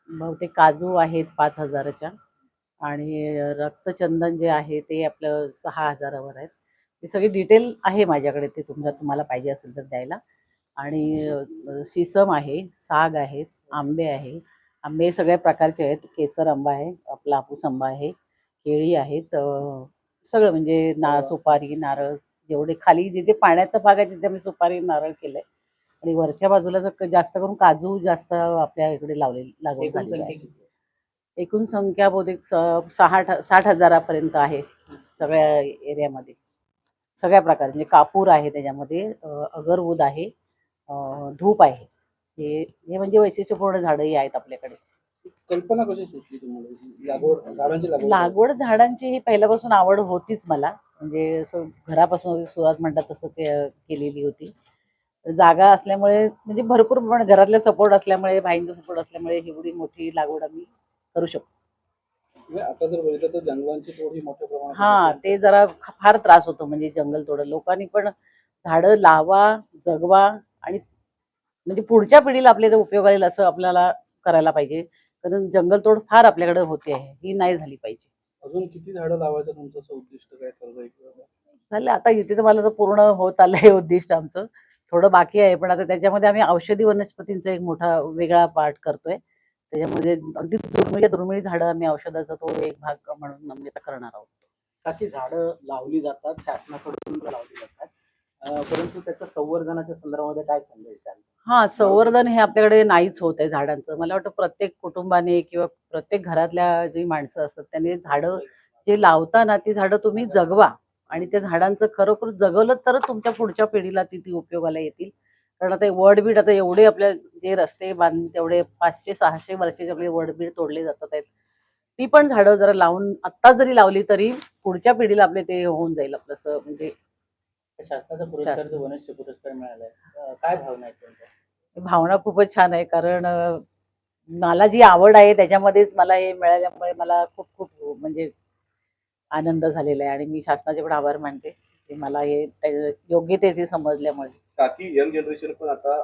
बहुतेक काजू आहेत 5,000च्या आणि रक्तचंदन जे आहे ते आपलं 6,000वर आहेत. ही सगळी डिटेल आहे माझ्याकडे, ते तुम्हाला पाहिजे असेल तर द्यायला. आणि सीसम आहे, साग आहेत, आंबे आहे. आंबे सगळ्या प्रकारचे आहेत. केसर आंबा आहे, आपला हापूस आंबा आहे, केळी आहेत, सगळं म्हणजे सुपारी, नारळ, जेवढे खाली जिथे पाण्याचा भाग आहे तिथे मी सुपारी, नारळ केलंय. आणि वरच्या बाजूला जास्त करून काजू जास्त आपल्या इकडे लागवड झालेली आहे. एकूण संख्या बहुतेक 60,000पर्यंत आहे सगळ्या एरियामध्ये. सगळ्या प्रकार म्हणजे कापूर आहे त्याच्यामध्ये, अगरवूद आहे, धूप आहे. हे हे म्हणजे वैशिष्ट्यपूर्ण झाडंही आहेत आपल्याकडे. कल्पना कशी सुचली तुम्हाला झाडांची लागवड झाडांची ही पहिल्यापासून आवड होतीच मला. म्हणजे असं घरापासून सुरुवात म्हणतात तसं केलेली होती. जागा असल्यामुळे म्हणजे भरपूर पण घरातला सपोर्ट असल्यामुळे, भाईंचा सपोर्ट असल्यामुळे एवढी मोठी लागवड आम्ही करू शकतो. आता जर बघितलं तर जंगलांची तोड ही मोठ्या प्रमाणात हा, ते जरा फार त्रास होतो. म्हणजे जंगल तोड लोकांनी पण झाडं लावा, जगवा आणि म्हणजे पुढच्या पिढीला आपल्या इथे उपयोग येईल असं आपल्याला करायला पाहिजे. कारण जंगलतोड फार आपल्याकडे होते आहे, ही नाही झाली पाहिजे. अजून किती झाडं लावायचं तुमचं उद्दिष्ट काय ठरलंय? झालं आता इथे तर मला तर पूर्ण होत आलंय उद्दिष्ट आमचं. थोडं बाकी आहे, पण आता त्याच्यामध्ये आम्ही औषधी वनस्पतींचा एक मोठा वेगळा पार्ट करतोय. त्याच्यामध्ये अगदी दुर्मिळ झाडं आम्ही औषधाचा तो एक भाग म्हणून आम्ही आता करणार आहोत. काही झाडं लावली जातात, शासनाकडून लावली जातात, परंतु त्याच्या संवर्धनाच्या संदर्भामध्ये काय संदेश द्याल? हा, संवर्धन हे आपल्याकडे नाहीच होत आहे झाडांचं. मला वाटतं प्रत्येक कुटुंबाने किंवा प्रत्येक घरातल्या जी माणसं असतात त्यांनी झाडं जे लावताना ती झाडं तुम्ही जगवा. आणि त्या झाडांचं खरोखर जगवलं तर तुमच्या पुढच्या पिढीला ती उपयोगाला येतील. कारण आता वडबीड, आता एवढे आपल्या जे रस्ते बांध तेवढे 500-600 वर्षाचे आपले वडबीड तोडले जातात आहेत. ती पण झाडं जरा लावून आत्ता जरी लावली तरी पुढच्या पिढीला आपले ते होऊन जाईल आपलं. म्हणजे शासनाचा पुरस्कार, वनश्री पुरस्कार मिळालाय, काय भावना आहेत तुमच्या? भावना खूपच छान आहे. कारण मला जी आवड आहे त्याच्यामध्येच मला हे मिळाल्यामुळे मला खूप खूप म्हणजे आनंद झालेला आहे. आणि मी शासनाचे पण आभार मानते की मला हे योग्य ते समजल्यामुळे. ताकि यंग जनरेशन पण आता